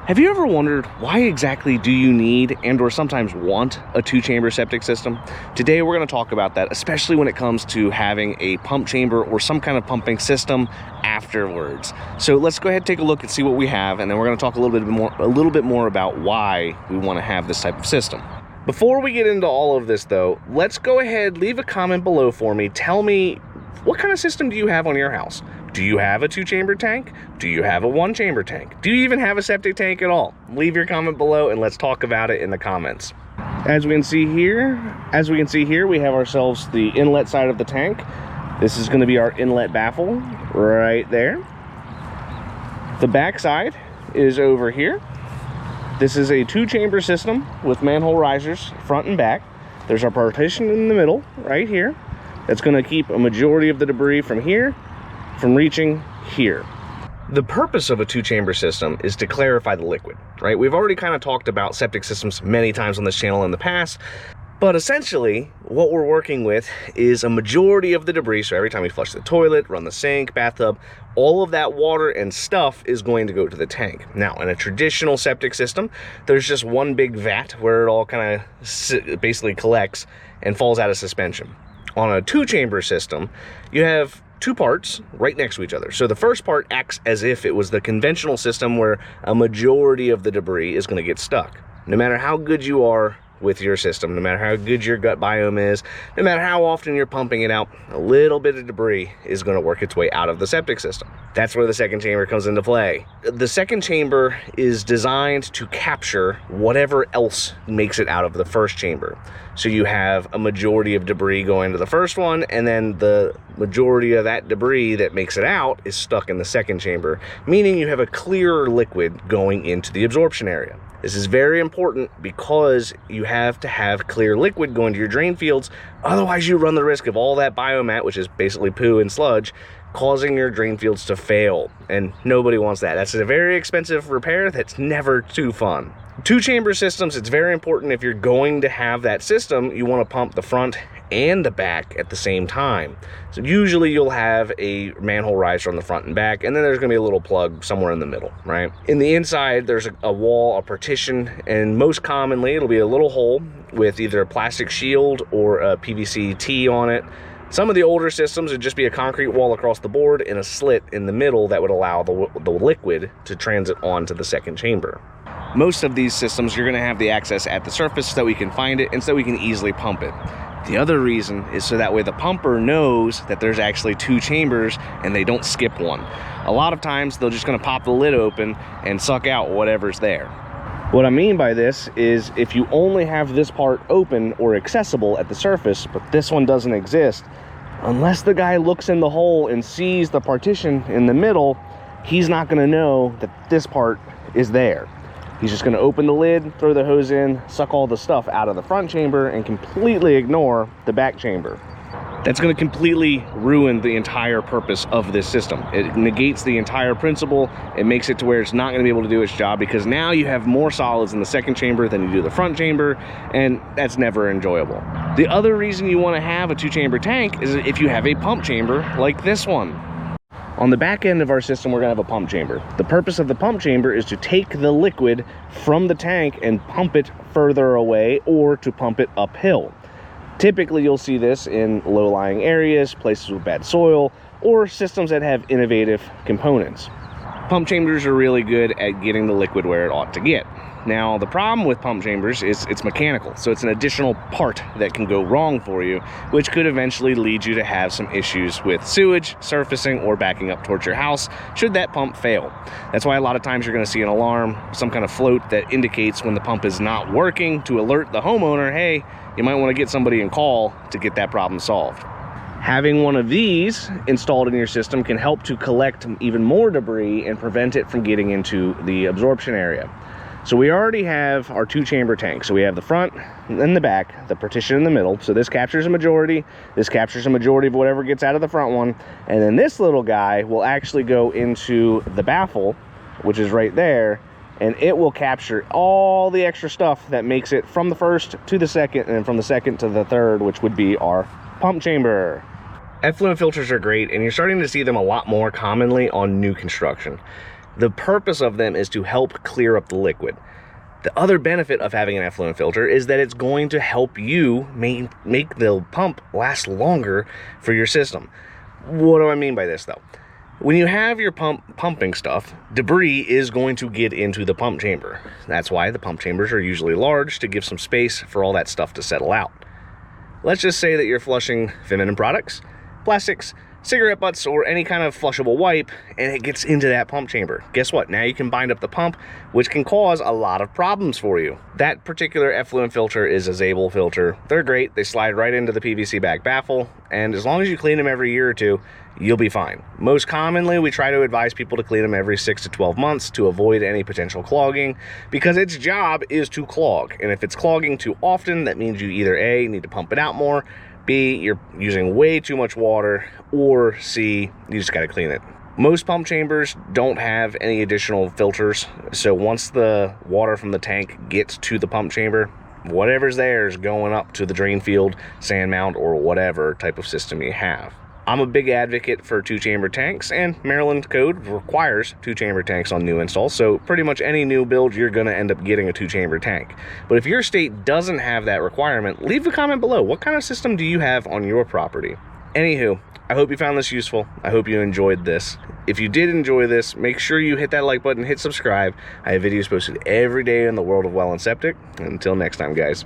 Have you ever wondered why exactly do you need and or sometimes want a 2-chamber septic system? Today we're going to talk about that, especially when it comes to having a pump chamber or some kind of pumping system afterwards. So let's go ahead and take a look and see what we have, and then we're going to talk a little bit more about why we want to have this type of system. Before we get into all of this though, let's go ahead, leave a comment below for me. Tell me, what kind of system do you have on your house? Do you have a 2-chamber tank? Do you have a 1-chamber tank? Do you even have a septic tank at all? Leave your comment below and let's talk about it in the comments. As we can see here, we have ourselves the inlet side of the tank. This is going to be our inlet baffle right there. The back side is over here. This is a 2-chamber system with manhole risers front and back. There's our partition in the middle right here. That's going to keep a majority of the debris from reaching here. The purpose of a 2-chamber system is to clarify the liquid, right? We've already kind of talked about septic systems many times on this channel in the past, but essentially what we're working with is a majority of the debris. So every time we flush the toilet, run the sink, bathtub, all of that water and stuff is going to go to the tank. Now, in a traditional septic system, there's just one big vat where it all kind of basically collects and falls out of suspension. On a 2-chamber system, you have 2 parts right next to each other. So the first part acts as if it was the conventional system where a majority of the debris is going to get stuck. No matter how good you are with your system, no matter how good your gut biome is, no matter how often you're pumping it out, a little bit of debris is going to work its way out of the septic system. That's where the second chamber comes into play. The second chamber is designed to capture whatever else makes it out of the first chamber. So you have a majority of debris going to the first one, and then the majority of that debris that makes it out is stuck in the second chamber, meaning you have a clearer liquid going into the absorption area. This is very important because you have to have clear liquid going to your drain fields. Otherwise, you run the risk of all that biomat, which is basically poo and sludge, causing your drain fields to fail. And nobody wants that. That's a very expensive repair that's never too fun. 2-chamber systems, it's very important if you're going to have that system, you want to pump the front and the back at the same time. So usually you'll have a manhole riser on the front and back, and then there's going to be a little plug somewhere in the middle, right? In the inside, there's a wall, a partition, and most commonly it'll be a little hole with either a plastic shield or a PVC T on it. Some of the older systems would just be a concrete wall across the board and a slit in the middle that would allow the liquid to transit onto the second chamber. Most of these systems, you're going to have the access at the surface so that we can find it and so we can easily pump it. The other reason is so that way the pumper knows that there's actually 2 chambers and they don't skip one. A lot of times they're just going to pop the lid open and suck out whatever's there. What I mean by this is if you only have this part open or accessible at the surface, but this one doesn't exist, unless the guy looks in the hole and sees the partition in the middle, he's not going to know that this part is there. He's just going to open the lid, throw the hose in, suck all the stuff out of the front chamber, and completely ignore the back chamber. That's going to completely ruin the entire purpose of this system. It negates the entire principle. It makes it to where it's not going to be able to do its job because now you have more solids in the second chamber than you do the front chamber, and that's never enjoyable. The other reason you want to have a 2-chamber tank is if you have a pump chamber like this one. On the back end of our system, we're going to have a pump chamber. The purpose of the pump chamber is to take the liquid from the tank and pump it further away or to pump it uphill. Typically, you'll see this in low-lying areas, places with bad soil, or systems that have innovative components. Pump chambers are really good at getting the liquid where it ought to get. Now, the problem with pump chambers is it's mechanical, so it's an additional part that can go wrong for you, which could eventually lead you to have some issues with sewage, surfacing, or backing up towards your house should that pump fail. That's why a lot of times you're going to see an alarm, some kind of float that indicates when the pump is not working to alert the homeowner, hey, you might want to get somebody and call to get that problem solved. Having one of these installed in your system can help to collect even more debris and prevent it from getting into the absorption area. So we already have our 2-chamber tank. So we have the front and the back, the partition in the middle. So this captures a majority. This captures a majority of whatever gets out of the front one. And then this little guy will actually go into the baffle, which is right there. And it will capture all the extra stuff that makes it from the first to the second, and then from the second to the third, which would be our pump chamber. Effluent filters are great, and you're starting to see them a lot more commonly on new construction. The purpose of them is to help clear up the liquid. The other benefit of having an effluent filter is that it's going to help you make the pump last longer for your system. What do I mean by this though? When you have your pumping stuff, debris is going to get into the pump chamber. That's why the pump chambers are usually large, to give some space for all that stuff to settle out. Let's just say that you're flushing feminine products, plastics, cigarette butts, or any kind of flushable wipe, and it gets into that pump chamber. Guess what? Now you can bind up the pump, which can cause a lot of problems for you. That particular effluent filter is a Zabel filter. They're great. They slide right into the PVC back baffle, and as long as you clean them every year or two, you'll be fine. Most commonly, we try to advise people to clean them every 6 to 12 months to avoid any potential clogging, because its job is to clog. And if it's clogging too often, that means you either A, need to pump it out more, B, you're using way too much water, or C, you just got to clean it. Most pump chambers don't have any additional filters, so once the water from the tank gets to the pump chamber, whatever's there is going up to the drain field, sand mount, or whatever type of system you have. I'm a big advocate for 2-chamber tanks, and Maryland code requires 2-chamber tanks on new installs, so pretty much any new build you're going to end up getting a 2-chamber tank. But if your state doesn't have that requirement, leave a comment below. What kind of system do you have on your property? Anywho, I hope you found this useful. I hope you enjoyed this. If you did enjoy this, make sure you hit that like button, hit subscribe. I have videos posted every day in the world of well and septic. Until next time, guys.